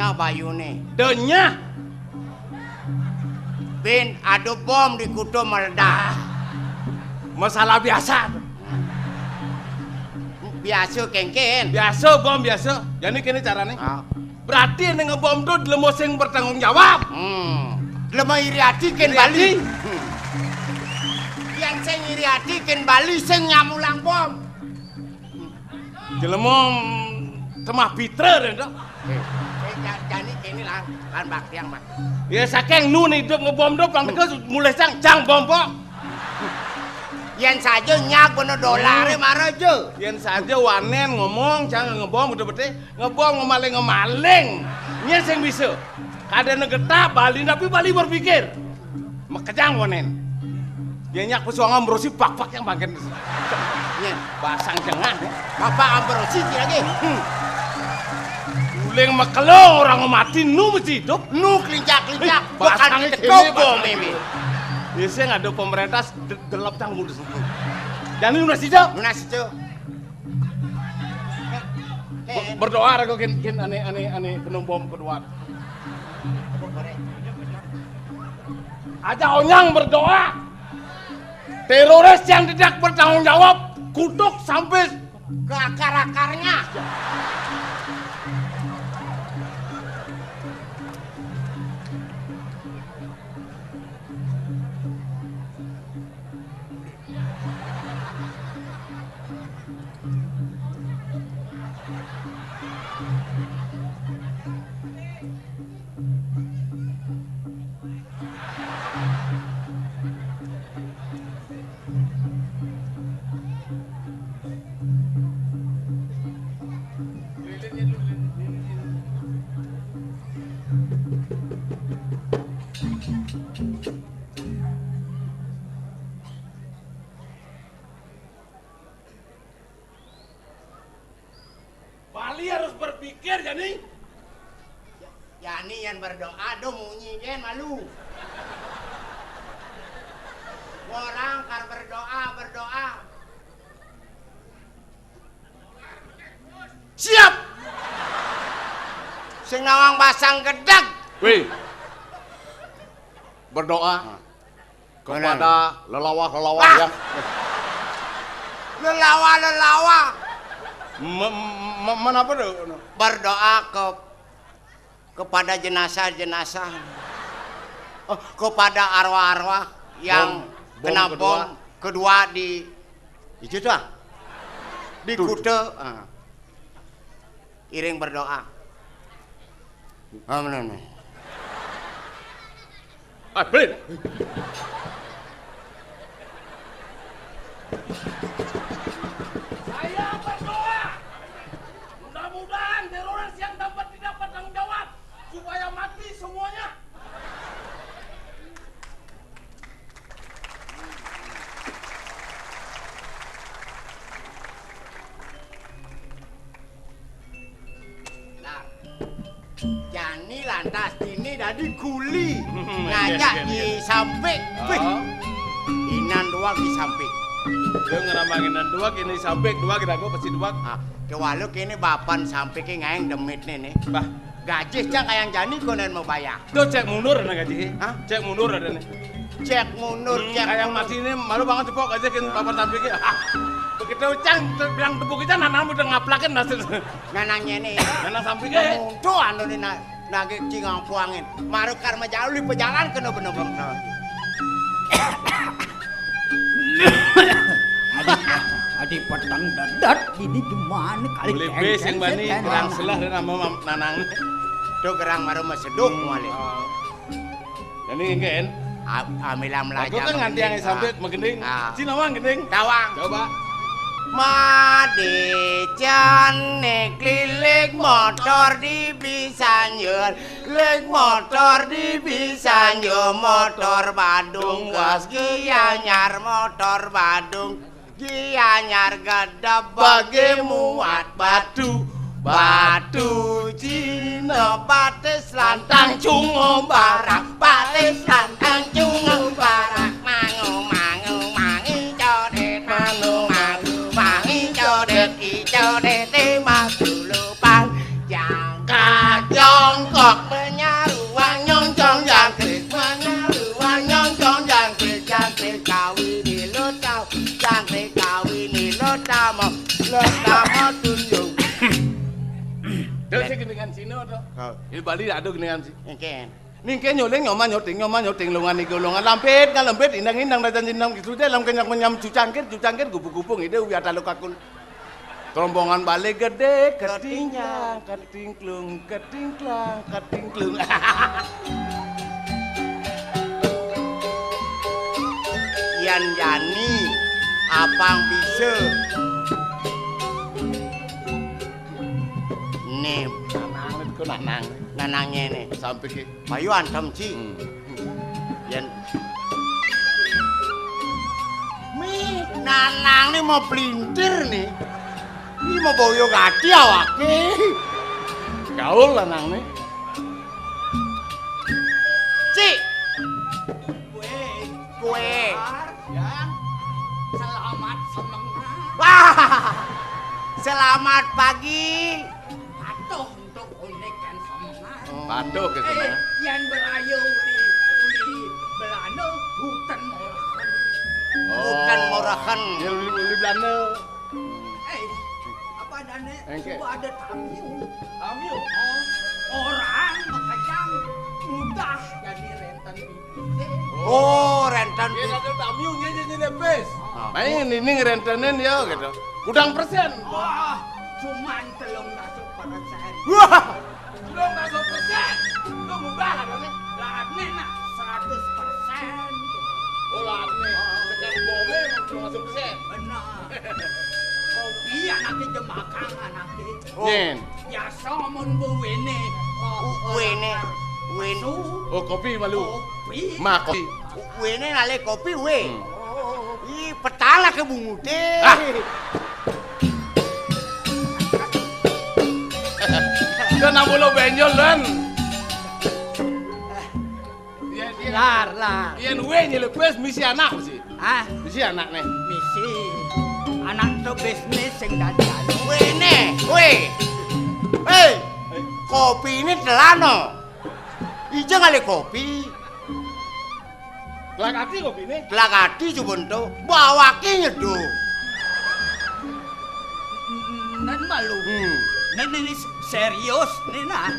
Denya bayune. Denya. Bin ada bom di kutu meledak. Masalah biasa. Biasa kengken. Biasa bom biasa. Jadi kini caranya. Berarti ini ngebom tuh lemo sing bertanggung jawab. Lemo iri hati ken Bali. Yang sing iri hati ken Bali sing nyamulang bom. Jelemo temah pitra deh. Jadi kini lah kan baktiang mah. Ya saking nu nih dok ngebom dok lang teka mulai cang bom po. Yen saja nyak bener dolare marah aja. Yen saja wanen ngomong jangan ngebom udah bete ngebom ngemaling. Yen sing bisa. Kadang getah Bali tapi Bali berpikir. Makejang wanen. Dia nyak pesuangan berosi pak yang bagian. Yen basang jangan. Bapak ambrosi lagi. Uleng makelo orang mati nu mesti hidup. Nu kelincak-kelincak Basang teko bom ini. Biasanya ada pemerintah delap tang mudus. Dan ini nasi cok. Nasi cok. Berdoa aku kin aneh penuh bom kedua. Aja onyang berdoa. Teroris yang tidak bertanggung jawab kutuk sampai ke akar-akarnya. Bali harus berpikir jadi. Yani yang berdoa do munyi kan malu. Orang kan berdoa. Siap. Sing nawang pasang gedag. Wih. Berdoa kepada lelawah yang Lelawa. mana apa tuh? Berdoa kepada jenazah-jenazah. Kepada arwah-arwah yang kena bom kedua di itu tuh. Di Kute. Iring berdoa. Amin. Beli. Saya berdoa. Mudah-mudahan teroris yang dapat tidak bertanggung jawab supaya mati semuanya. Jani lantas ini dari guli ngajak di samping. Inan dua di samping. Dia ngerambangin dua kini sampai dua kira gua pasti dua. Kewalu kini bapan sampai ke ngayang demit nih. Bah, gaji cak yang Jani konen mau bayar. tuh cek mundur ada gaji. Cek mundur ada nih. Cek mundur, cek yang mati ini malu banget cepok aja kan bapan sampai ke. Begitu cang bilang tepuk kita nanam udah ngaplakin nasi. Nanangnya nih. Nanang sampai ke. Muncul anu nih nage cingang puangin. Maru karma jauh di pejalan kena bener-bener. Adik petang dadat ini gimana kali boleh besing bani gerang selah dan nama nanang. Tuh gerang maru meseduk wali. Jadi ingin. Amilam Aku lajar. kan nganti yang sampai mengending. Cina wang gending. Tawang. Coba. Made cane keliling motor di Bisanyur, keliling motor di Bisanyur, motor Badung gas gianyar, motor Badung gianyar gadap bagi muat batu, batu Cina batis lantang cungo barak, batis lantang cungo barak, mangu jodet mangu jodet i jodet mas lupan jangka jongko kawini lo tau, jangkrik kawini lo tamo tunjung. Terus sing dengan Cina to. Ini Bali ada dengan sih. Engken. Ningke nyoleng nyoma nyoting longan iki longan lampit kan lempit indang-indang dadan indang gitu deh lam kenyang cucangkir gubuk-gubung ide uya taluk akun. Trombongan balik gede ketingnya ketingklung. Yan Yani apang bisa nih nanangnya nih sampai ke Bayu antem ci yan mi nanang nih mau pelintir nih ini mau boyo kaki awake gaul lanang nih ci kue Ya. Selamat semangat. wah selamat pagi Atuh untuk unikan semangat. patuh ke sana. Yang berayu uli belano hutan morahan. bukan murahan Ya uli Belanda. Apa dane? Engke. Coba ada tamu. Tamu. Orang makacang mudah jadi rentan bibit. oh rentan Dia ada tamu nyanyi lepes. Ah. Main ini ngerentenin ya gitu. Kurang persen. Wah, cuman 300%. wah 300%. Lu mubah kan nih. Lah nena 100%. Oh lah nih. Sekian bome cuma 1%. Benar. Kopi anaknya jemakang anaknya. Nyen. Biasa mun buwene. wene wene Oh kopi malu. Kopi. Ma kopi. wene nale kopi we ih petala ke bungude Ah. Kena bulu benjol dan. Lar. Ian we nyelepes misi anak sih. Ah, Misi anak nih. misi. Anak tuh bisnis sing dadan. wene we hei kopi ini telano ija ngale kopi Kelak hati kopi ini. telagati cubunto bawaki nyeduh Nen malu. Nen ini serius nih nah.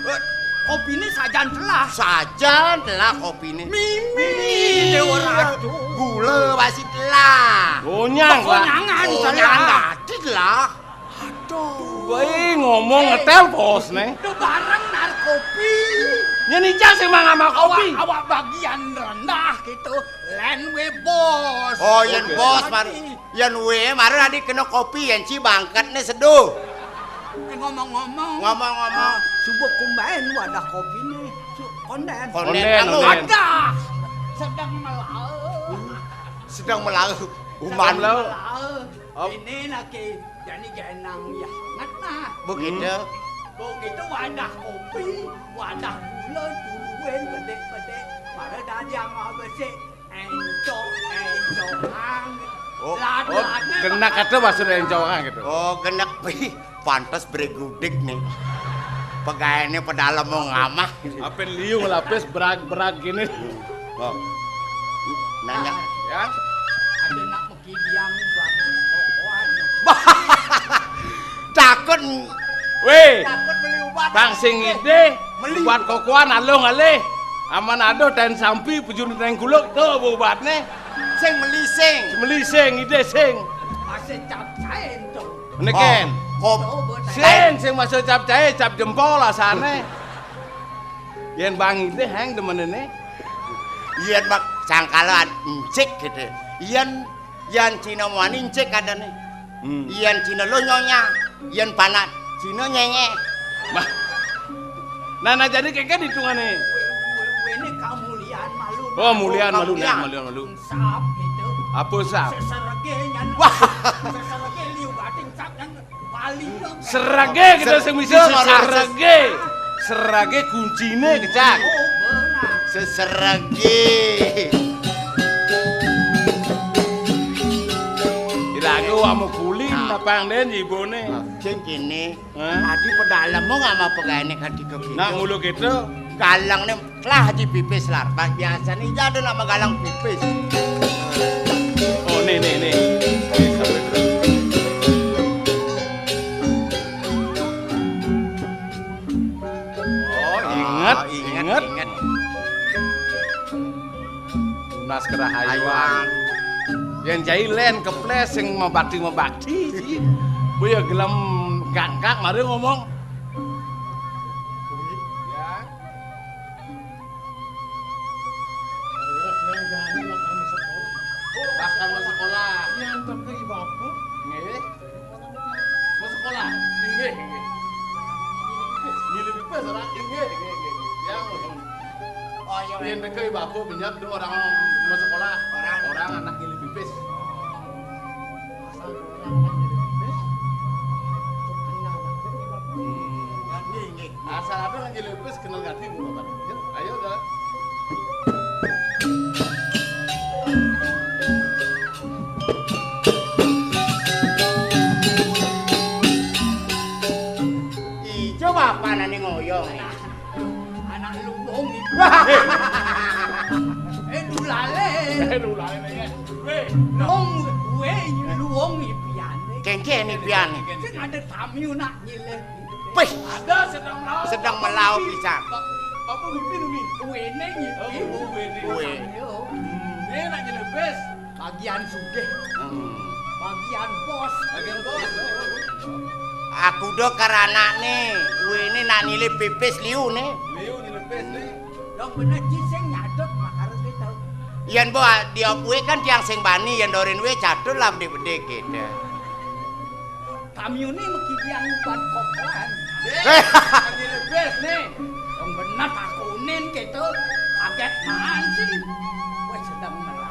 Kopi ini sajan telah. saja telah kopi ini Mimi dewa ratu. gula masih telah Gonyang lah. Konyangan oh saya. jangan gati telah Woi ngomong ngetel bos nih. Itu barang narkopi. Nyanyi sih mang sama kopi. Awak bagian rendah gitu. Lenwe bos. oh yan Oke. bos mar yan we mar adik kena kopi yan ci bangkat nih seduh Ngomong-ngomong. ngomong-ngomong Subuh kumbain wadah kopi nih. Konden. konden Konden, kamu konden. Wadah. Sedang melaut. sedang melaut Uman uman lo. Oh. Ini lagi jadi genang ya hangat nah. begitu Begitu wadah kopi, wadah gula, duwen gede-gede. Pada dajang abesik, encok-encokan. Oh, Lad-ladnya Kena kata bahasa rencokan gitu. oh genek pi pantas bregudik nih pegawainya pedalam mau ngamah Apa liung lapis berag gini. oh. nanya Ya. ada nak mekidiang buat kokoan. takut Weh, takut beli obat bang sing ide Meli. buat kokoan alung ale. Aman ado dan sampi pujun neng guluk tuh buatnya. sing melising Melising ide sing. Masih cap cain tuh. Neken. kop Tuh buat Sing masuk cap jahe cap jempol asane. Yen bang ide hang demenene. iyan mak sangkalan encik gitu iyan yan Cina wani encik ada nih iyan Cina lo nyonya iyan panat Cina nyenge Bah. Nah jadi keke ditungane. Ini kemuliaan malu. Oh mulian malu Mulian. malu. Sap gitu. Apa sap? Seserege nyan. Wah. Seserege liu gating sap nyan. Wali dong. Serage kita sing bisa serage. Serage kuncine kecak. Oh benar. seseragi Ilago amo kulin tapang den ibone. sing kene Hah? adi pedalam mau ngama pegawainya kadiko gitu Nak mulu gitu. galang nih lah haji pipis lar biasa nih jadi nama galang pipis Yen jailen keples sing membakti sih. Bu ya gelem gak mari ngomong. Bahkan mau sekolah. Nyantem ke ibu aku. Nggih. Mau sekolah. Nggih. Ini lebih pas ora? Nggih. Ya. Oh iya. Yen ke ibu aku minyak tuh orang mau sekolah. Orang anak ini lebih pas. Asal orang anak nyelipis. Asal apa lagi lebih kenal ganti bu Bapak. Ayo dah. Ijo bapanane ngoyong. Anak lu wong iki. Dulale. Aduh lah ini. Weh. Wong lu wong iki piane. Kengkene pian. Sing ada tamu nak nyileh. Wih, Ada sedang melau pisan. Apa ngipi nih? Wene ngipi. Oh, wene. Kuwe. Ini nak jelebes. Bagian sugih, bagian bos. Bagian bos. Aku do karanane, wene nak nilai pipis liu ne. Liu jelebes nih. Dong bener ji sing nyadot makare kita. Yen bo dia kuwe kan tiang sing bani yen dorin we cadul lah gede gitu. Kami ini mekikian buat kokoan. Jelebes nih. Dong bener takunin gitu. Kaget man sih. Wes sedang merah.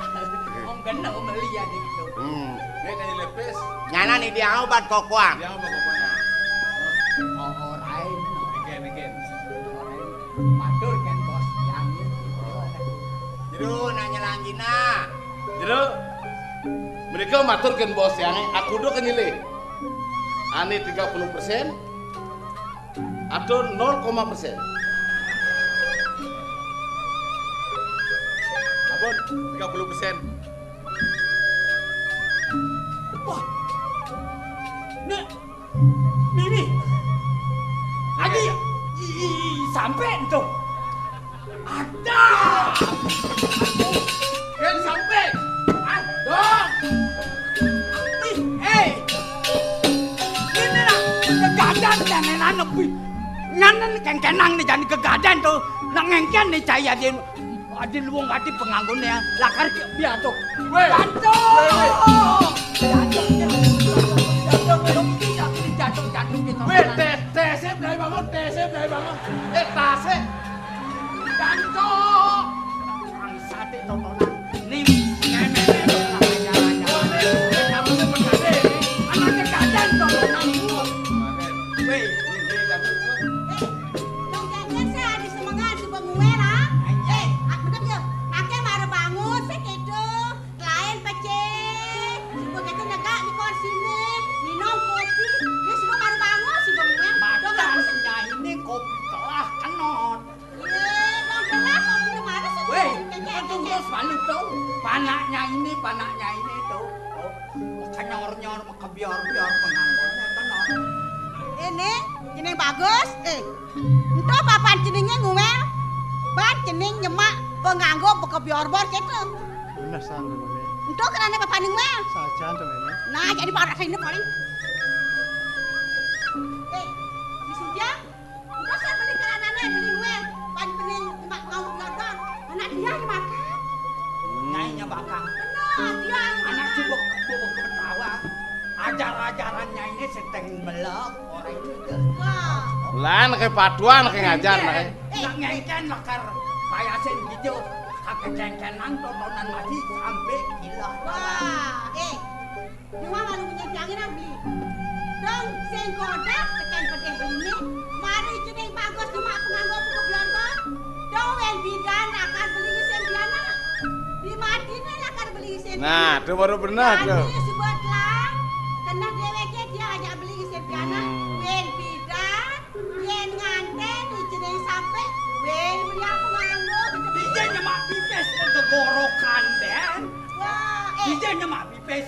Om kena melia gitu. Nih kan jelebes. Nyana nih dia obat kokoang. Dia apa pokoknya? Oh, orain. Iken. Orain. Matur kan bos yang Jero nanya langgina. Jadi mereka maturkan bos yang aku do kenyile. Ani 30% atau 0,%. Apa 30%? Wah. Nek. Mimi. Adi sampai tuh. Ada. Kan sampai. Ada. Ini lah kegadan jangan anak nyanen kengkenang nih jangan kegadan tuh nak ngengken nih caya dia adi luwung adi penganggone lakar biar tuh jatuh Weh, tesip dari bangun. Tasik. Jancok. Bangsat itu tontonan. Nih, anaknya kadan tontonan. Weh, Dong jangan saya di semangat di penguera. Aku bener ya. Ake baru bangun sekedo. Lain peceh. Si begitu negak di kursi ini. Minum kopi. Dia semua baru bangun si penguera. Dong madang aku senya ini kopi telah kenot. dong telah kopi kemarin sih. Weh, itu terus balik tuh. Panaknya ini tuh. Kenyor-nyor, kebiar-biar penganggurannya kenot. Ini jeneng bagus. Entah papan jenengnya ngumel. Ban jeneng nyemak penganggo bekebior-bor gitu. Bener sang temen. Entah kenapa papan ngumel. Sajan temen. Nah, jadi pada sini paling. Si Sujang, udah saya beli ke anak-anak beli gue. Paling mak mau nonton. Anak dia dimakan. Nyainya bakang. Benar, dia Anak cibuk ketawa. Ajar-ajarannya ini seteng melek orang itu. Wah, Lah kayak paduan kayak ngajar kayak. Nak ngengken lakar payasin gitu. Kakek cengkenan tontonan mati sampai gila. wah, cuma malu menyedangin beli. Dong, sing kodak tekan pedih beli mari jeneng bagus cuma penganggo pokok blonton. Dong yang bidan akan beli sen biana. Di Madinah akan beli sen. Nah, itu baru benar tuh. Jadi sebutlah kena dheweke dia ajak beli sen biana. Wen bidan, yen nganten jeneng sampai wen beli aku nganggo. Dia nyemak pipes kegorokan den. Wah, Dia nyemak pipes.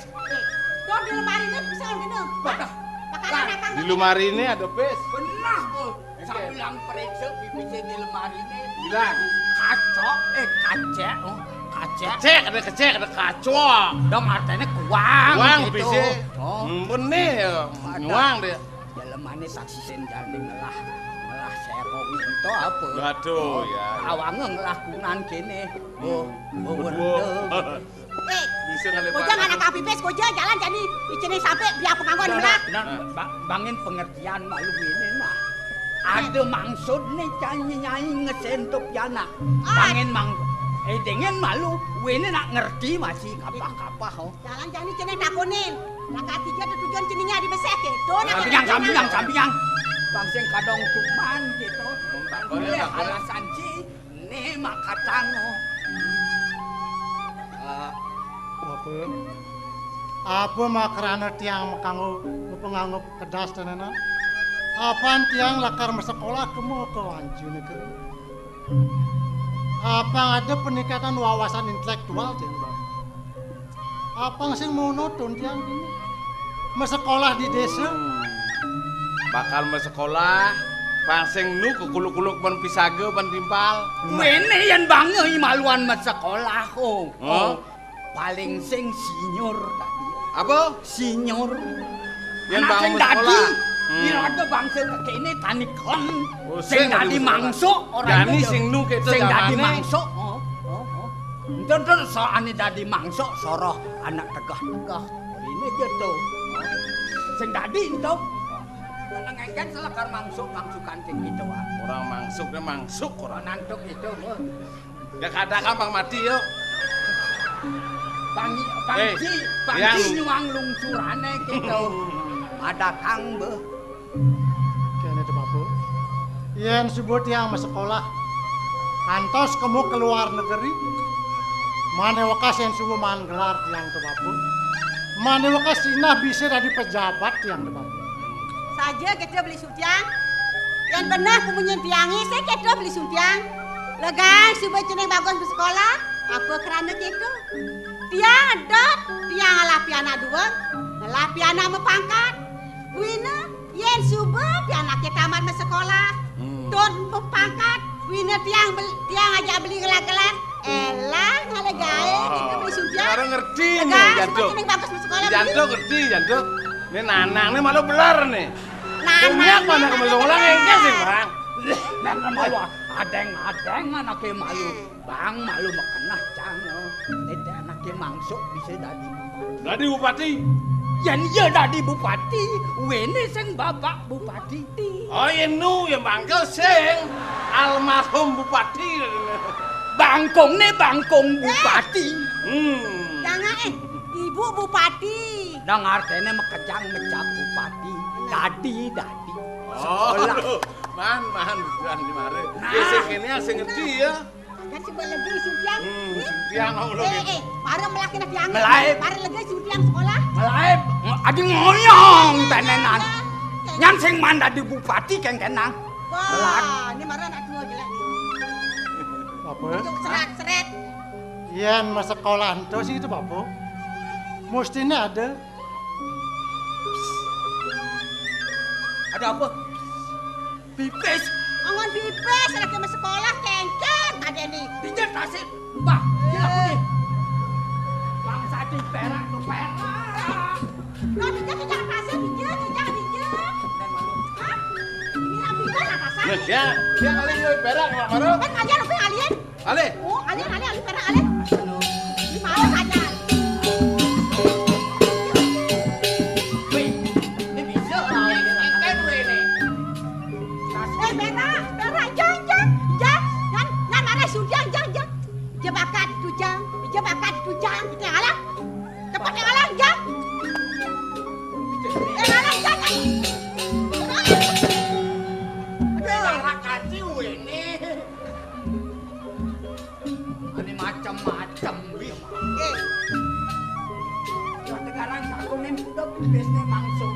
dong di lemari ini bisa gini. Badah. Makanan akang Di lemari ini ada pes. Benar tuh. Saya bilang periksa pipesnya di lemari ini. Bilang. Kacok, kacek. kacek. Kecek ada kacok. Dong artinya kuang Kuang gitu. bisa. Oh. Bener, nyuang dia. Dalemane saksi sendane ngelah serong itu apa? Waduh ya. Awange ngelakunan kene. Oh, Bisa kali Koja anak api pes, koja jalan jadi icene sampai biar pengangguan belah. Bangin pengertian malu ini mah. Ada maksud nih nyanyi ngesentup yana. Bangin dengan malu, ini nak ngerti masih kapah-kapah. Jalan jadi icene takunin. Langkah 3 ada tujuan ceninya di besek gitu. Sampingan. Bangseng kadang tuman gitu. Boleh alasan ci, nih mak kacango. Apa makarana tiang kanggo penganggap kedas tenan? Apaan tiang lakar sekolah kemu ke wancu negeri? Apa ada peningkatan wawasan intelektual tiang bang? Apa sing monoton tiang ini? Sekolah di desa? Bakal sekolah, pangseng nu kekuluk-kuluk ban pisage ban timpal. Wene yang bange maluan sekolah kok. Oh. Paling sing senior tadi. Apa? Senior. Yang Anak bangun sing dadi. sekolah. Irada bangsa kene tani kon. Oh, Sing dadi mangso ora Dani sing nu keto sing dadi zamane. mangso. Enton soane dadi mangso soroh anak tegah-tegah. Ini gitu. Sing dadi ento. Ngengken selekar mangsukan sing gitu ah. Orang mangsuk orang. Nantuk itu. Ya katakan Bang Mati yuk. Bangji nyuang lungsurane gitu. Ada kang be. Kene tuh bapu. Yen sebut yang sekolah. Kantos kamu keluar negeri. Mane wakas yang subuh man gelar tiang tuh bapu. Mane wakas sinah bisa dari pejabat tiang tuh bapu. Saja kita beli sutiang. Yang benar punya tiangi, saya kita beli sutiang. Legang supaya ceneng bagus di sekolah. Aku kerana gitu. Tiang ada, tiang ngalapi anak 2, ngalapi anak mepangkat. Wina, yen subuh tiang anak kita tamat ke sekolah. Don mepangkat, wina tiang aja beli gelar-gelar. Elah ngalegae, kita beli sutiang. Sekarang ngerti nih, Legang supaya Jantung. ceneng bagus di sekolah. Jantung ngerti, Jantung. Ini nanang nih malu belar nih. Nanang Banyak mana kembali ulang engke sih, Bang. Nek malu adeng anake malu. Bang malu mekenah cang. Tidak anake mangsuk bisa dadi. Dadi bupati. Yen iya dadi bupati, wene sing bapak bupati ti. Oh inu yang bangkel sing almarhum bupati. Bangkong bupati. Jangan ibu bupati. Dang artene mekejang mecap bupati. Dadi. Oh, man, bukan di mare. Ya sing kene sing ngerti ya. Kan sebab lagi sutiang. Sutiang ngono gitu. Baru melakina tiang. Melaib. Baru lagi sutiang sekolah. Melaib, adi ngoyong tenenan. Nyan sing manda di bupati kengkenang. Wah, ini marah anak 2 jelek nih. Apa? Untuk seret-seret. Yen sekolah itu sih itu bapu. Mestinya ada. Ada apa? Pipis. Angon bibes anak ke sekolah kenceng ada nih. Pinjam tasik. Mbah, gila putih. Bangsa di perak tuh perak. Lo dijak jangan pasir dijak. Hah? Ini api kan atasan. Nah, dia kali yo berak Pak Maro. Kan kalian apa kalian? Ale. Oh, kalian perak kalian. Di mana saja? Wih, ini bisa. Kan wene. Berak, jangan. Nan mana sudah, jangan. Jebakan tujang, kita ngalah. Cepat ngalah, jang. Ngalah, jangan. Berak kacau ini. Ini macam-macam. Sekarang aku nih udah bisnis langsung.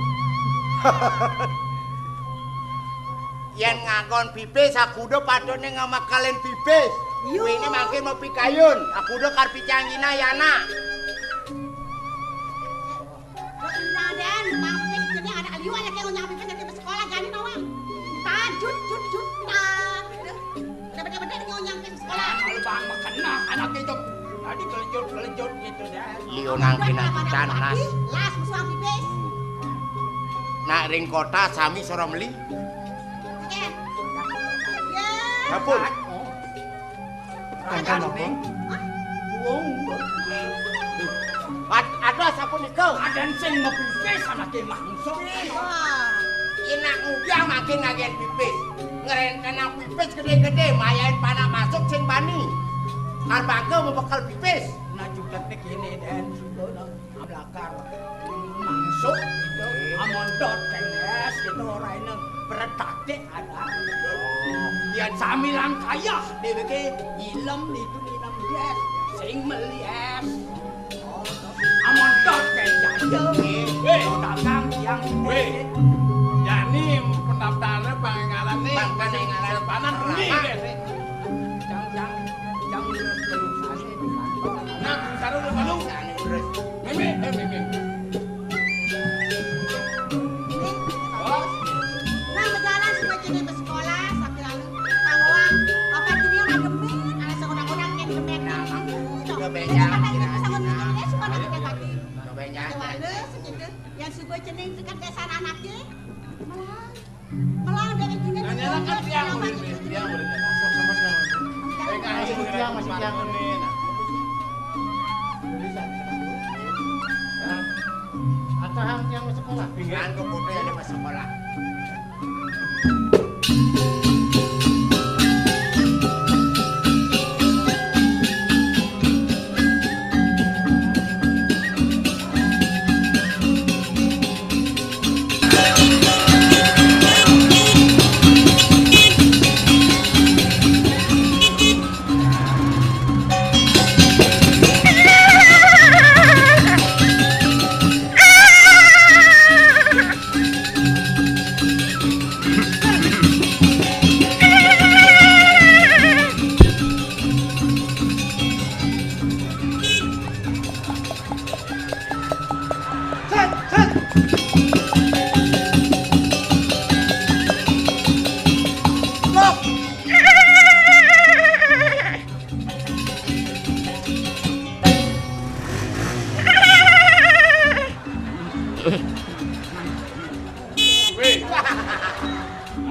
Yen ngakon pipis aku udah padone ngamakalen pipis. Yo. Ini makin mau pikayun. Aku udah karpi canggina yana. Dan mampir jadi ada aliu anak yang nyampe dari sekolah jadi nawang. Tajut. Bener-bener yang nyampe sekolah. Kalau bang kena anak itu dikelejut-kelejut gitu dah. Liyo nang kinajutan Nas. Las musuh pipis. Nak ring kota sami sora meli. Ceket. Ya. Kapun. Kancan apa? Wong Ada sapun iku. adan sing ngepipis anake mangsa. Wah. Inak ngubyang makin ngagen pipis. Ngerenten nang pipis gede-gede mayain panah masuk sing bani. Arbake membekal pipis. Nah juga nek kene dan sudah ablakar masuk gitu. Amondot kenes gitu ora ini beretate ada. Yang samilang kaya dhewe ke ilem itu ilem yes sing melies. Amondot kae jajal. Dagang yang Yani pendaftarannya pengalan nih. Pengalan panan ini. jang terus di kantor. Nah, sekarang udah malu. Mimi. Nang berjalan supaya jadi ke sekolah sambil lalu panggoan. Apa dia nggak demen? Ada seorang-orang yang demen. Yang suka cening dekat desa anaknya. Melang dari sini. Nanya kan tiang udah. Masih tiang. Atau hang tiang masuk sekolah. Pinggan ke putih ada pas sekolah.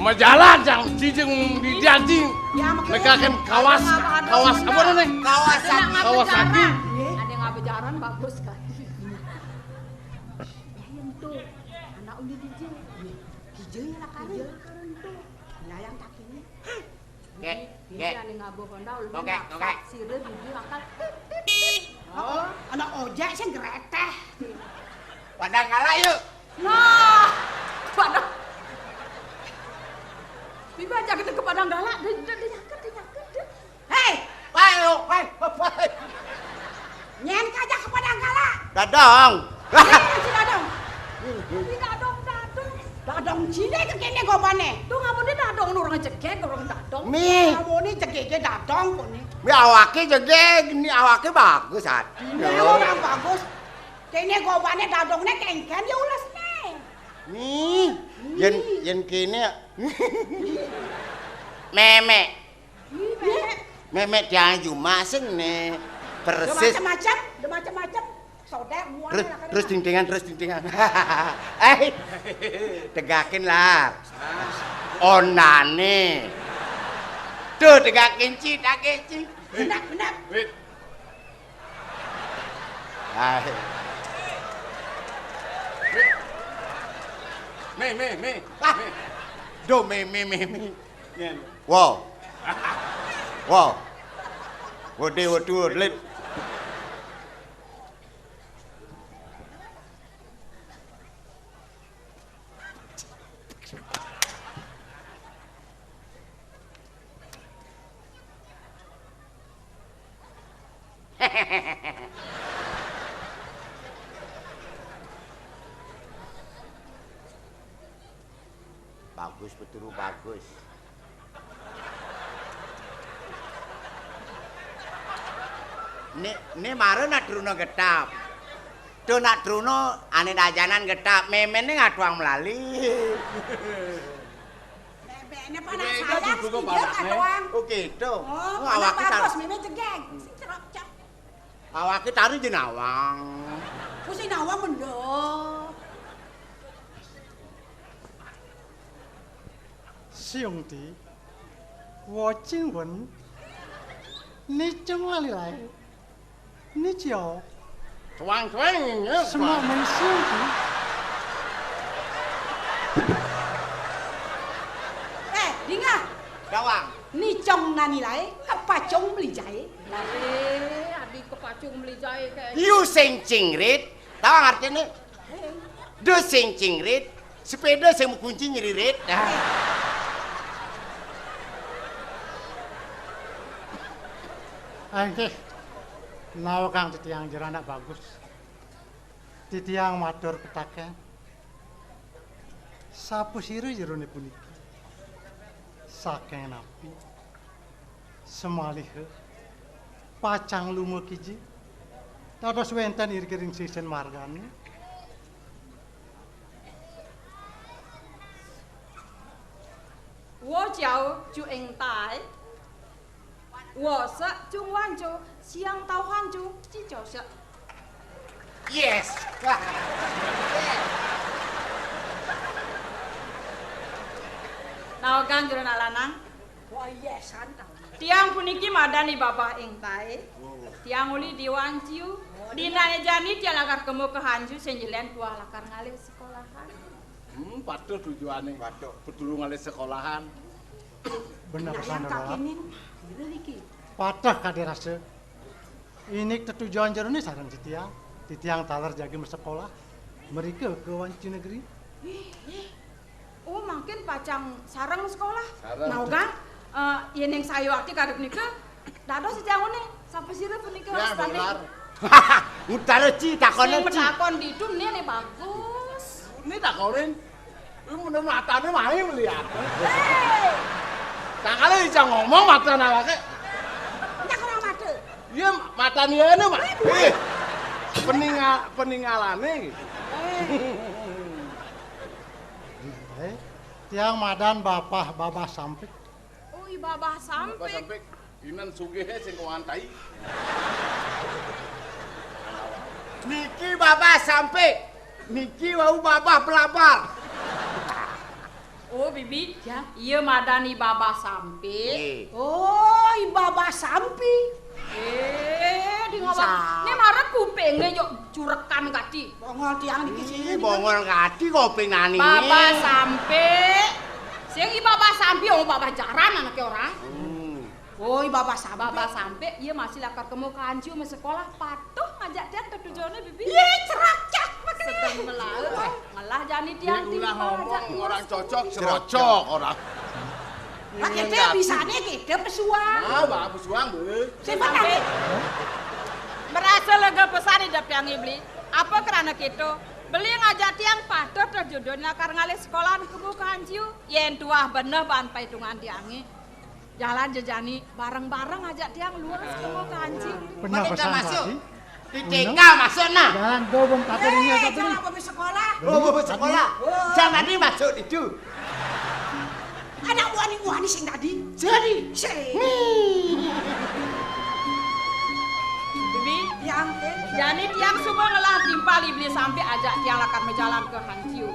Majalan yang cicing di janji. Nekaken kawas apa nih? Kawasaki. Ada yang ngabejaran bagus kan. Yang tuh anak undi hijau. Hijau ya lah kan. Lah yang kakinya. Kek. Ada ngabuh honda ulun. Oke. Sire bibi akal. Oh, anak ojek sih gereteh. Padang kalah yuk. Nah, padang. Bibi aja kita ke padang galak. Dia Hei, Ayo. nyen kajak ke padang galak. Dadang. Si dadong. Bibi dadong. Dadong cile ke kene gobane. Tuh ngamun dia dadong orang cekek orang dadong. Mi. Kamu ni cekeke dadong kok ni. Mi awake jege, ini awake bagus hati. Ini orang bagus. Kene gobane dadongne kengken ya ulas ne. Nih, yen kene memek. Memek jangan cuma sing ne persis. Macam-macam. Sodek muan Terus dingdingan. Tegakin lah. Onane. Tuh tegakin ci. Benak. Wait. Me. Do me. Wow. Waduh, lit. Bagus, betul bagus. Ini mare nak druno getap. Do nak druno ane dajanan getap, memene ngaduang melali. Bebeknya panas sayang dia kadoang. Oh gitu. Oh, awake bagus mime cegeng. Sing cerok cak. Awake taru jenawang. Ku sing nawang mendok. Siung di. Watching wen. Ni chung lali lai. Ni chiao. Cuang-cuang ya. Semua mensiung di. Dinga. Dawang. Ni chong nani lai, kepacung beli jahe. Adik kepacung beli jahe kayak You sing cingrit. Tahu artinya? Do sing cingrit. Sepeda sing kunci nyeririt. Oke. Nawa kang titiang jeranak bagus. Titiang matur petake. Sapu siru jerone puniki. Saking napi. Semalih pacang lumu kiji. Dados wenten iri-iring sisen margane. Wo jiao ju eng tai. Wo se jung wan ju xiang tao han ju ji jiao se. Yes. Nao kan jero nak lanang. Wah iya santau. Tiang puniki madani babah eng tai. Tiang uli diwan ciu. Dina jani dia lakar kemu ke hanju senjelen tuah lakar ngalih sekolahan. Padha tujuane padha bedulu ngalih sekolahan. Benar Yang pesan kakinin. Gila iki. Patah kade rasa. Ini ketujuan jerone sareng titiang. Titiang taler jagi sekolah. Mereka ke wanci negeri. Oh makin pacang sarang sekolah. Sareng. Nau kan? Yeneng sayu akti kadep nika. Dado sejauh nih. Sampai sirip punika Ya wastane. benar. Utara ci takone Sing ci. menakon didum nih bagus. Ini tak korin. Ini bener matanya main melihat. Tak kali bisa ngomong mata nawake. Nyak ora mate. Iya mata dia ini mak. Peninggalannya gitu. Tiang madan babah sampik. Oh babah Pas sampai. sampai inan sugih sing kuantai. Niki babah sampai. Niki wau babah pelapar. Oh bibi, ya. Iya madani babah sampai. Oh, ibaba sampi. Di ngomong. Ini marah kupingnya yuk curekan kadi. Bongol tiang di sini. Bongol kadi koping nani. Babah sampai. Sing babah sampai, oh babah jaran anaknya orang. Oh, ibaba sampi. Babah sampai, iya masih lakar kemu kanju sama sekolah patuh ngajak dia ke tujuannya bibi. Ye, cerakcak Sedang melaut. Malah jani dia Dia ulah ngomong orang cocok serocok orang. Lah kete bisane kete pesuang. Ah, bagus uang be. Sampai merasa lega pesan hidup yang ibli. Apa kerana gitu? Beli ngajak tiang patuh terjodoh nakar ngalih sekolah kemu kanju. Yen tuah bener ban paitungan tiangi. Jalan jejani bareng-bareng ngajak tiang luas kemu kanju. Benar pesan tadi. Di TK masuk nah. Jalan dobong kater ini Eh, kater ini. jangan apa sekolah. Oh, sekolah. Jangan tadi masuk itu. Anak wani sing tadi. Jadi. Sing. Bibi, Yang jani tiang semua ngelah timpali beli sampai ajak tiang lakar menjalan ke Hanjiu.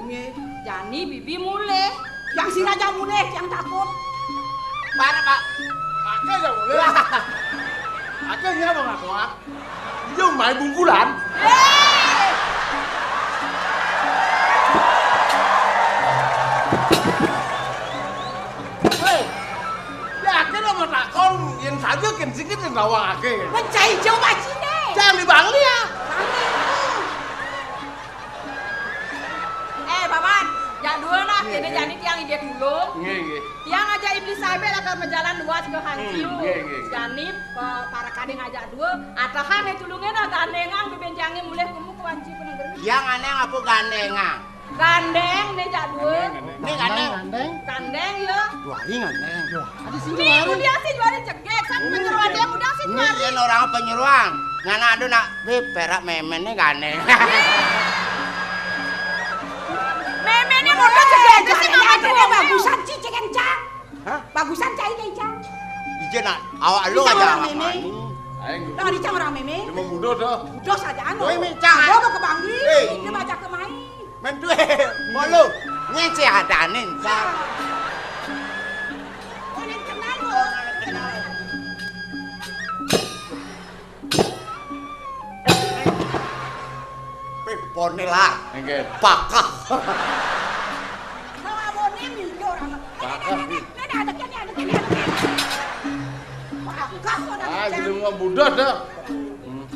Jani bibi mulai. yang si raja mulai yang takut. Mana Pak? Ake aja boleh. Ake nya apa nggak tua? Dia main bungkulan. Hei, ya ake lo mau takon yang saja kan sedikit yang rawang ake. Mencai jauh macine. Jangan dibangli ya. Paman, ya dua nak, jadi jani tiang ide dulu. Nggih. Tiang ngajak iblis sampai lakar menjalan luas ke Hanjiu. nggih. Jani para kadang ngajak dua. Atahan tulungnya dah gandengang bibenjangi mulai kemu ke Hanjiu ke negeri. Yang aneh apa gandengan? Gandeng nih jak dua. Ini gandeng. Gandeng. Gandeng ya. Dua hari gandeng. Ada sini Nih udah sih juara cegek, kan penyeruan dia udah sih Ini juara. yen orang penyeruang. Ngana adu nak perak memen ini gandeng. Memennya modal cegek sih nggak Ini bagusan sih cekencang. Hah? Bagusan cai kencang. Ije nak awak lu Bisa aja orang apa meme. ini? Ayo. Lah dicang rame me. Cuma muda dah. Udah saja anu. Oi, Mi, cang. Gua mau ke Bangli. Eh. Dia baca ke main. Menduwe molo nyece adane entar. Oh, yang kenal lo. Pepone lah. Engke. Pakah. Nah, abone mi yo orang. Pakah. Ada kene. Pakah kok Ah, jadi mau muda dah.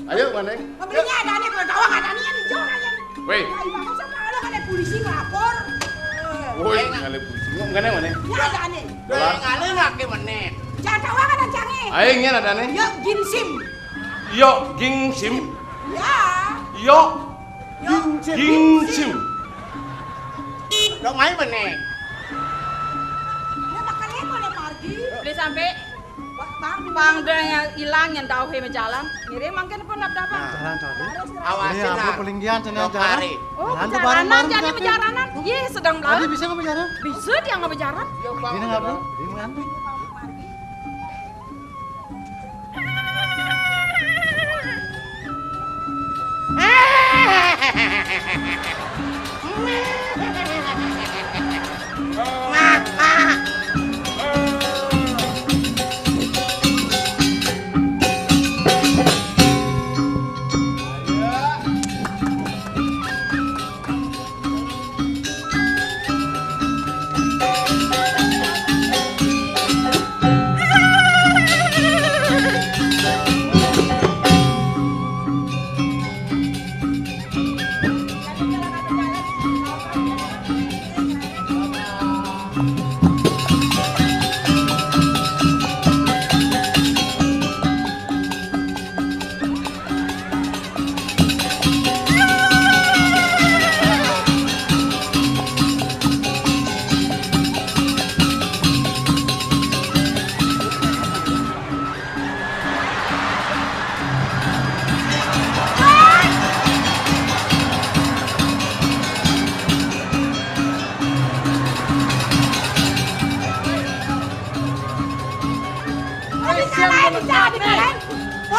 Ayo maneng. Mobilnya ada nih, kalau tawang ada nih yang hijau aja. Weh. Ya, ibarat sekali kan ada polisi ngelapor. Woi, ngale polisi. Ngene mana? Ya ada nih. Doang ngale ngake meneh. Jangan tawang ada cange. Ayo ngene ada nih. Yuk, ginsim. Yo ging sim. Ya. Yo ging sim. Dong main meneh. Ya makanya boleh pergi. Beli sampai Bang, pangdanya hilang yang tahu he jalan. Ngirim mungkin pun dapat. Jalan tadi. Awasin Iya, aku lah. pelinggian cenah Dok jalan. hari. Oh, Jalan tuh perjalanan bareng-bareng jadi kita. perjalanan. Iya, sedang Tadi belakang. bisa nggak bicara? Bisa dia nggak berjalan. Ini nggak bu? Ini mengantuk.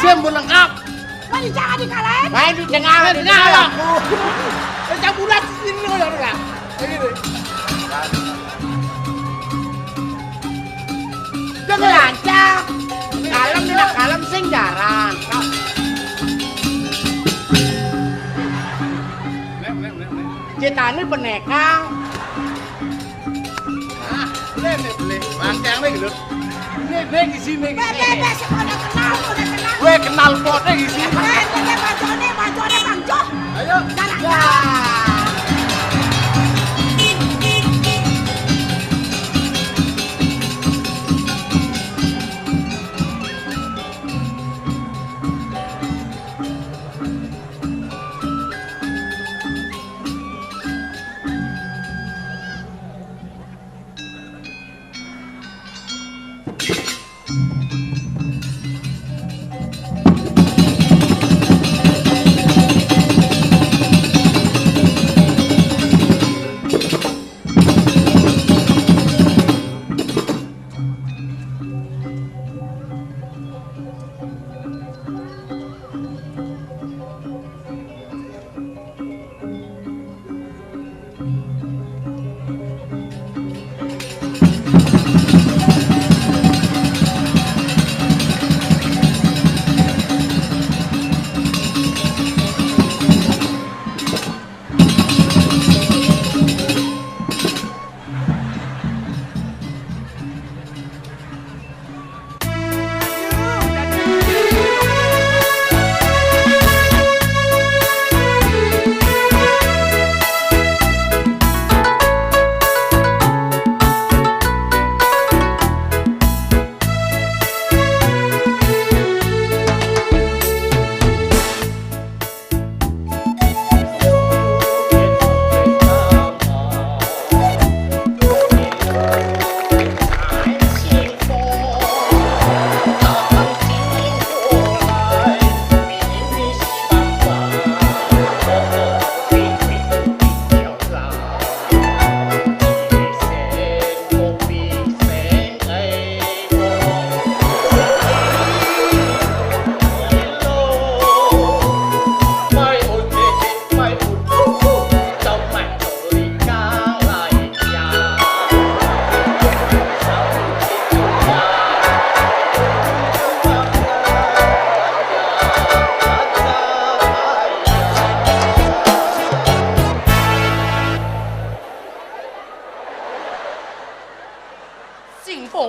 Sim lengkap. Mari jangan dikalahin. Main di tengah di tengah. tengah. Campuran sini loh ya enggak. Ini. Jangan lancang. Kalem tidak kalem sing jarang. Cetane penekang. Ah, boleh. Mangkang nih gitu. Ini di sini. Bebe, sekolah kenal, udah kenal. Gue kenal potnya di sini. Bebe, bajone Bang Jo. Ayo. Jalan, Ya.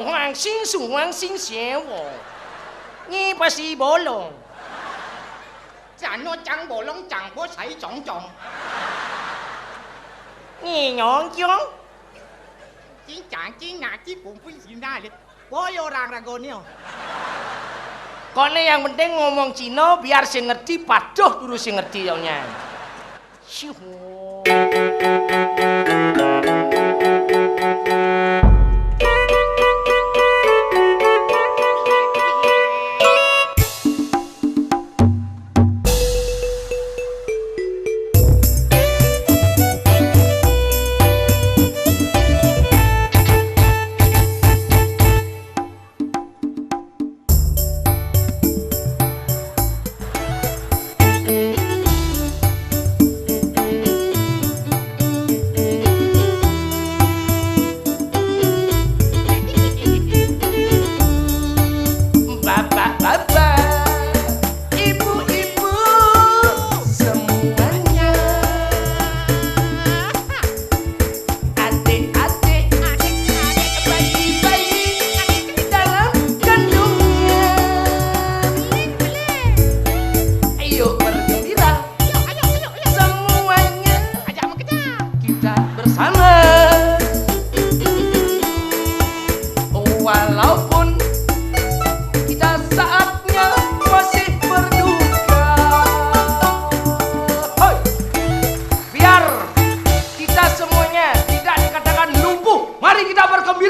黄星树黄星线我，你不是无龙，咱我张无龙张波才种种，你娘讲，金장金拿金不会是哪里？我有orang ragonio. Kone yang penting ngomong Cina biar sing ngerti paduh turu sing ngerti yaunya.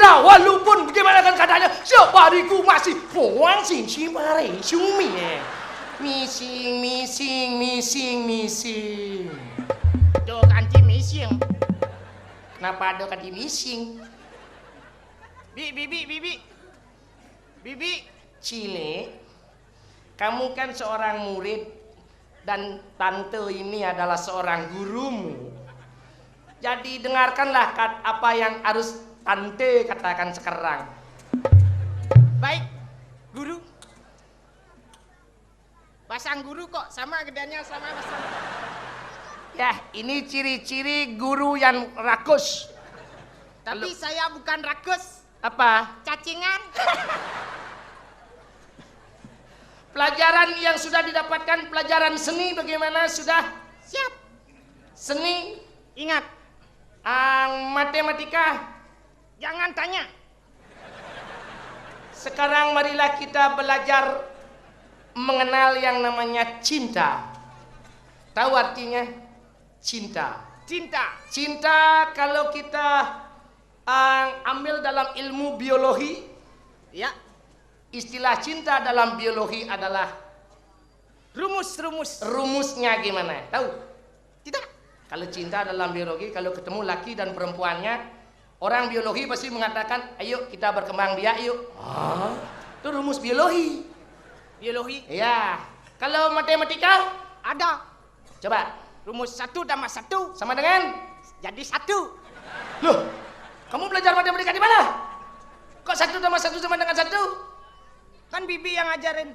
Walaupun bagaimanapun keadaannya, separiku masih buang cincin mare cumi. Missing. Do kanci missing. Kenapa ada kanci missing? Bibi. Cile, kamu kan seorang murid dan tante ini adalah seorang gurumu. Jadi dengarkanlah apa yang harus tante katakan sekarang. Baik, guru. Pasang guru kok sama gedanya sama pasang. Ya, ini ciri-ciri guru yang rakus. Tapi saya bukan rakus. Apa? Cacingan. Pelajaran yang sudah didapatkan, pelajaran seni bagaimana sudah? Siap. Seni, Ingat, matematika, jangan tanya. sekarang marilah kita belajar mengenal yang namanya cinta. Tahu artinya? Cinta. Cinta kalau kita ambil dalam ilmu biologi, Ya, istilah cinta dalam biologi adalah rumus. rumusnya gimana? Tahu? Tidak. Kalau cinta dalam biologi, kalau ketemu laki dan perempuannya, orang biologi pasti mengatakan, ayo kita berkembang biak yuk. Itu rumus biologi. Biologi Iya. Kalau matematika, ada. coba Rumus 1 tambah 1 sama dengan. jadi 1. Loh, kamu belajar matematika di mana? Kok 1 tambah 1 sama dengan 1? Kan Bibi yang ngajarin.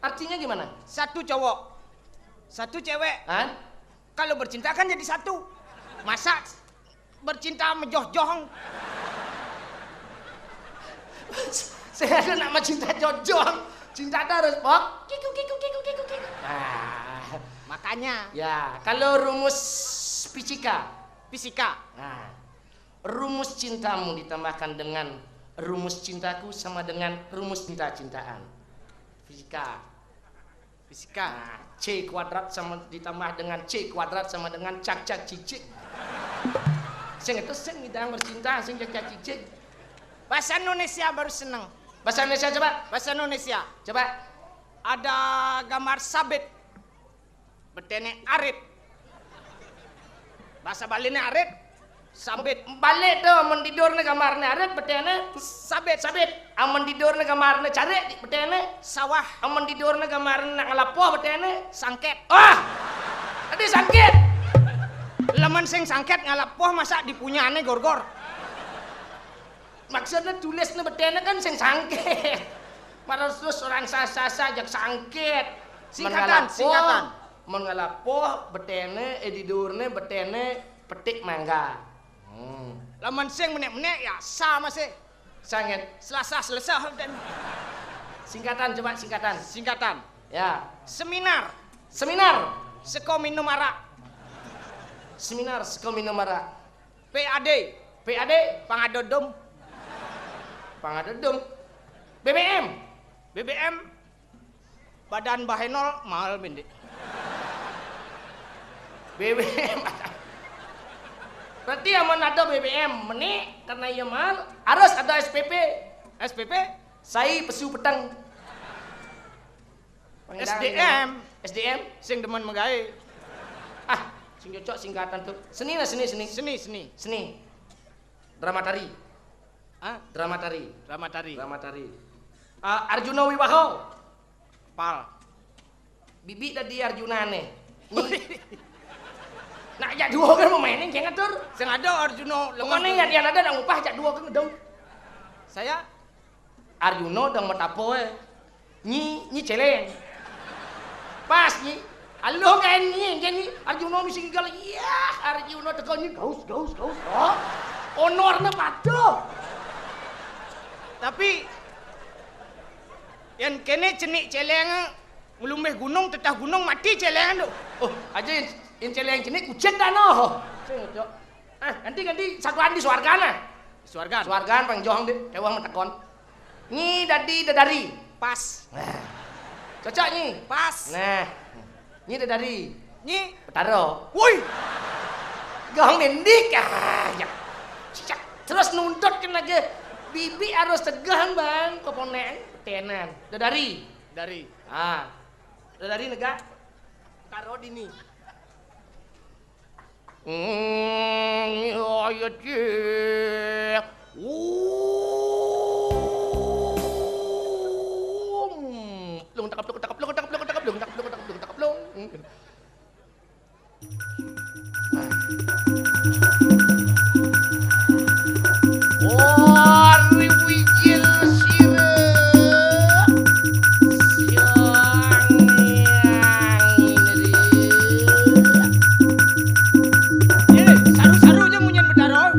Artinya gimana? 1 cowok, 1 cewek. Hah? Kalau bercinta kan jadi 1. Masa bercinta mejoh-johong? Saya ada nama cinta jojong. Cinta harus pok. Kiku. Nah, Makanya ya, kalau rumus fisika. Nah, rumus cintamu ditambahkan dengan rumus cintaku sama dengan rumus cinta-cintaan. Fisika. Nah, C kuadrat sama ditambah dengan C kuadrat sama dengan cak-cak cicik. Sing itu sing kita bercinta, sing cak-cak cicik. bahasa Indonesia baru seneng. Bahasa Indonesia coba. Bahasa Indonesia Coba. ada gambar sabit, betene arit. Bahasa Balina arit, sabit. Balik tuh amun tidurna kamarna arit betene Sabit, amun tidurna kamarna cari betene sawah, amun tidurna kamarna ngalapoh betene sangket. tadi sakit. Lemen sing sangket ngalapoh masa dipunyane gor-gor. Maksudnya tulisnya betene kan sing sangket. Padahal terus orang sasa jak sangket. Singkatan. Mengalapoh betene tidurna betene petik mangga. Lemen sing menek-menek ya sama sih. Sangen. Selasa selesai dan Singkatan coba singkatan. singkatan. Ya. Seminar. Seminar. Seko minum arak. Seminar sekolah minum arak. PAD. PAD. Pangadodom. Pangadedum. BBM. BBM. Badan Bahenol mahal mendek. BBM. Berarti aman ada BBM. Menik karena ia mahal harus ada SPP. SPP. Saya pesu petang. SDM. SDM. Sing demen menggawe. Ah, sing cocok singkatan tuh. Seni lah seni. Seni. Drama tari. Hah? Drama tari. Drama tari. Arjuna Wiwaho. Pal. Bibi tadi Arjuna nih. Nak ajak dua kan mau mainin kayak ngatur. Sing ada Arjuna Kemana ya dia ada nang upah ajak dua kan ngedong. Saya Arjuna dang matapo nyi celeng. Pas nyi. Aloh kan nyi Arjuna mesti gal iya Arjuna teko nyi gaus. Oh. Honorna patuh. tapi yang kene cenik celeng ngelumbeh gunung tetah gunung mati celeng tu. Oh, aja yang celeng kini kucing dah noh. Ganti satuan di Swargana. Swargan pangjohang deh, tewang mentakon. Nyi dadari. Pas. Nah. Cocok nyi. Pas. Nah. Nyi dadari. Nyi. Petaro. Woi. Gahang mendik ya. Cicak terus nuntut kan lagi. Bibi harus tegang bang, keponen, tenan. Dadari. Dari. Ah. Dadari negak. Karo dini. Ya cik. Lung takap. Ori wijil sirah. Saru-saru je munyen bedaro.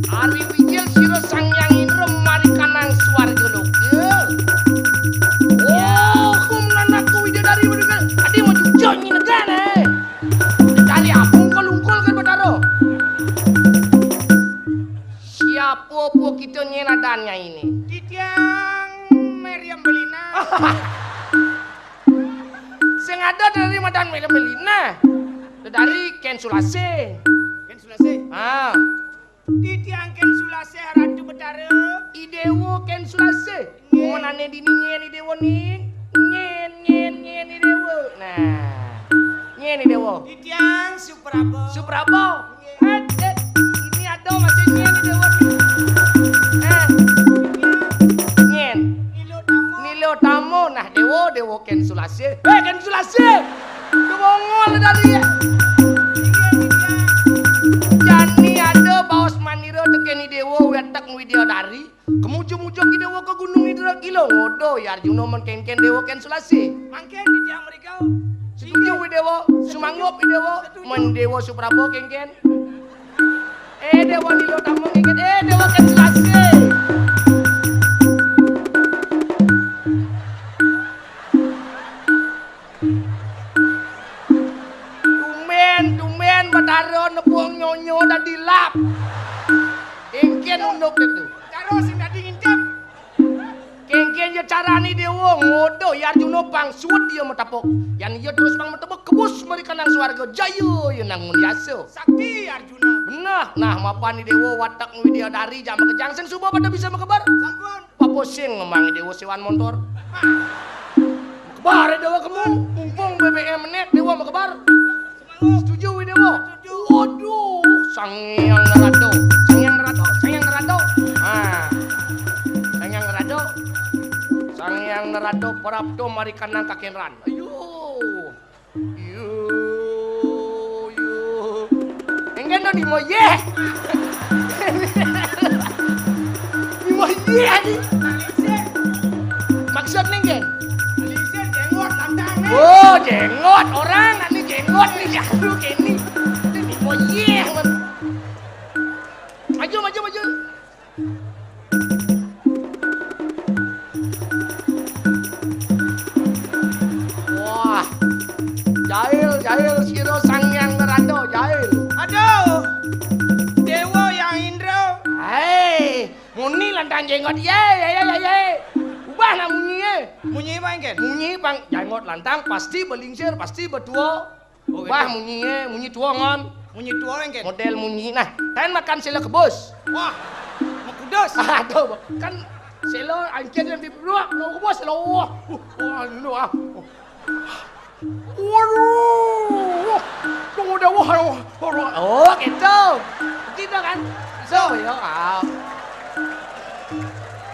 Ari wijil sira sang yang indra mari kanang swarga loka. Oh, kumnanaku widadari widadari. Ade mau jujur nyi negane. Dari apung kolungkol kan bedaro. Siapa po kita nyenadannya ini? Titiang Meriam Belina. Sing ada dari Madan Melina. Dari Ken Sulase. Ken Sulase. Ah, Titiang Ken Sulase Ratu Betara. Idewo Ken Sulase. Monane dini nyen idewo ning. Nyen idewo. Nah. Nyen idewo. Titiang Suprabo. Suprabo. Ini ada masih nyen idewo. Nyen. Nilo tamu. Nah, dewo Ken Sulase. Ken Sulase. Ngomong dari ya. Jani ada bawas maniro tekeni dewo wetak widya dari. Kemujuk-mujuk dewo ke gunung Hidra kilo ngodo ya Arjuna men ken dewo Ken Sulase. Mangken titiang mereka. Setuju dewo sumangop dewo men dewo Suprabo ken. Dewo nilo tamu ken. Dewo Ken Sulase. Tumen Bataro nepuang nyonyo dan dilap. Kengken unduk itu. Karo sing dadi ngintip. Kengken ya carani dewa ngodo ya Arjuna pang suwet dia metapok. Yan iya terus pang metapok kebus mereka nang swarga jayo ya nang munyaso. Sakti Arjuna. Benar. Nah mapani dewa watak widya dari jam kejang sing subuh pada bisa mekebar. Sampun. Papo sing ngemangi dewa sewan motor. Kebar dewa kamu. Mumpung BBM menit dewa mekebar. Setuju Widewo? Waduh, sang yang nerado. Ah, sang yang nerado parapto mari kanang kakenran. Ayo. Enggak no di moye. Di moye ani. Maksud nenggen? Alisir jenggot tantang. Oh, jenggot orang ini jenggot nih jatuh ini. Ini moye. Maju. jahil siro sang yang nerado jahil. Aduh. Dewa yang Indra. Hei, muni lantang jenggot ye. Ubah nak munyi ye. Munyi apa engken? Munyi bang jenggot lantang pasti belingsir, pasti bertua. Ubah munyi ye, munyi tua ngon. Munyi tua engken. Model munyi. Nah, kan makan selo kebus. Wah. Mau kudus. Aduh, kan selo angkat yang diberdua, lo kebus selo. Wah, ini ah. Waduh, tunggu dah wah. Oh, gitu. Begitu kan? So, ya.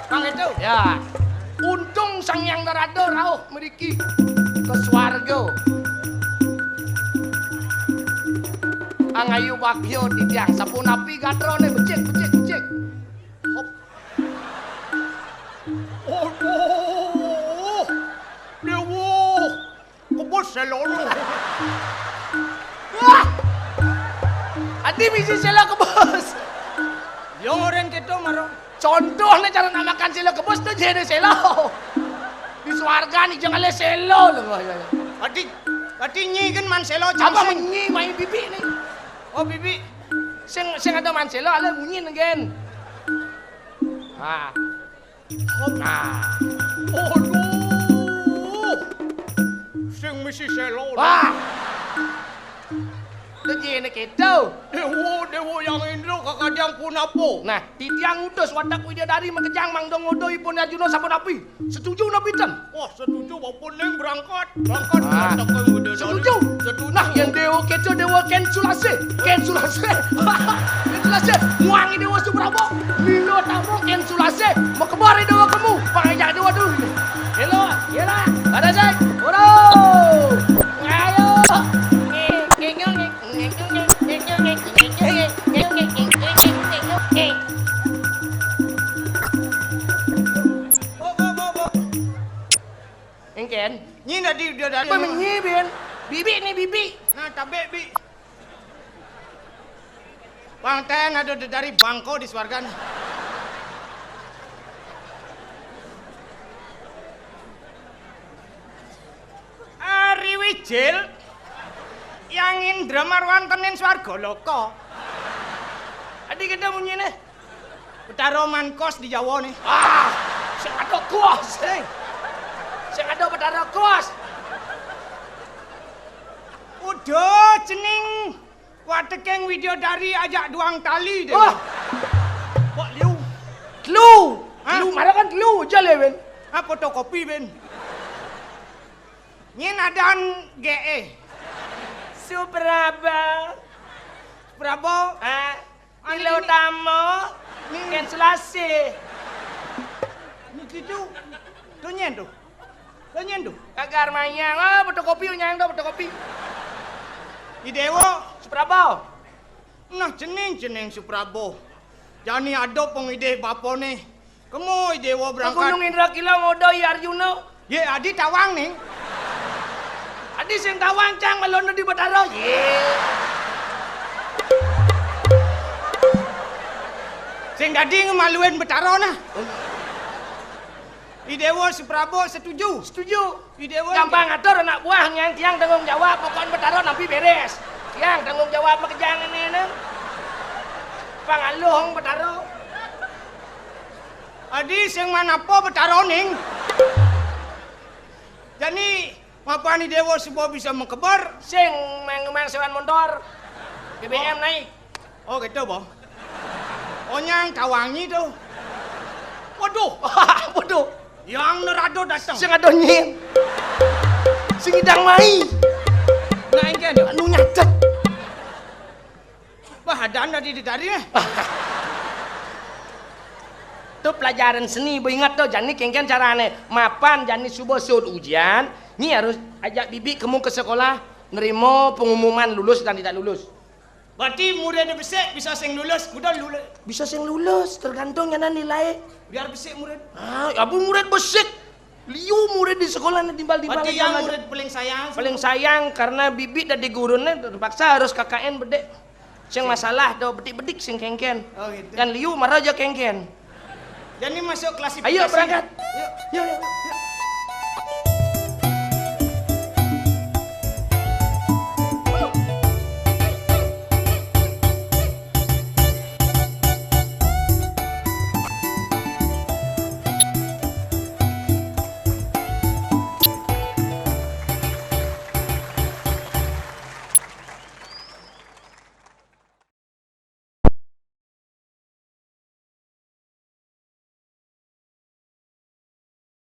Bang itu. Ya. Untung sang yang nerado rauh meriki ke swarga. Angayu bagyo tidiang sapunapi gadrone becik. Hop. Oh, Dewa. Kebos selolo. Wah. Adi bisi selo kebos. Yang orang kita marah. Contohnya cara nak makan selo kebos tu jadi selo. Di swarga ni jangan le selo lah. Adi nyi kan man selo Apa jam menyi main bibi ni? Oh bibi. Sing ada man selo ala munyi again. Ha. Hop. Nah. Aduh. Sing misi selo. Wah. Tu jadi kita. Dewa yang Indra kakak dia pun apa? Nah, titiang utus wadak widadari makejang mangdong odoi pun ajuno sapun api. Setuju nabi tan? Oh setuju walaupun neng berangkat. Berangkat Ah. katakan udah Setuju. Nah, yang dewa keco dewa Ken Sulase. Ken Sulase. Muangi dewa Subrabo. Milo tamu Ken Sulase. Mau kemari dewa kamu. Pangajak dewa dulu. Hello, yela. Ada saya. Oro. Ayo. Engken. Nyi tadi dia dari. Apa menyi ben? Bibi ni bibi. Nah tabek bi. Bang Ten ada dari Bangko di Swargan. Ari Wijil yang Indra Marwantenin Swarga Loko. Adi kita munyi nih. Petaroman kos di Jawa nih. Ah, sing ada kuas. Sing ada betara kuas. Udah cening. Watekeng Widodari ajak duang tali deh. Wah. Kok liu? Clue. Hah? Clue mana kan clue je le ben. Ah fotokopi ben. Nyen adan GE. Subraba. Berapa? Ah, Ani Ilo ini- Tamo. Ni- Ken Sulase. Ni gitu. Tuh nyen tuh. Tuh nyen tuh. Kagar mayang. Oh, fotokopi nyang do fotokopi. Di Dewa. Subraba. Nah cening Suprabo. Jani ada pengide bapo nih. Kamu Dewa Gunung berangkat. Indra Kilo ngodoi Arjuna. Ye adi tawang nih. Adi sing tawang cang melono di betara. Ye. Sing dadi ngemaluin betaro nah. Di Dewa Suprabo setuju. Setuju. Di Dewa Gampang atur anak buah yang tiang tanggung jawab pokoknya betaro nabi beres. Tiang tanggung jawab makejang ini nang. Pangaluh betaro. Adi sing manapo betaro ning. Jadi apa ni Dewa semua bisa mengkebar? Sing mengumang sewan motor. BBM naik. Oh gitu boh. Oh nyang tawangi tuh. Waduh, Waduh. yang nerado datang. Sing ada nyim. Sing idang mai. Nah ingin ya. Anu nyatet. Wah ada tadi dari nih. Itu pelajaran seni, ingat tuh jani kengken carane mapan jani subuh sud ujian, ni harus ajak bibi kamu ke sekolah nerima pengumuman lulus dan tidak lulus. Berarti murid besar bisa sing lulus, kuda lulus. Bisa sing lulus tergantung yang nilai. Biar besar murid. Ah, ya bu murid besik. Liu murid di sekolah timbal-timbal. Berarti yang murid paling sayang. paling sayang karena bibi dan di gurunya terpaksa harus KKN bedek. Sing masalah do bedik-bedik sing kengken. Oh gitu. Dan liu marah aja kengken. Jadi masuk klasifikasi. Ayo berangkat. Yuk. Yuk, yuk.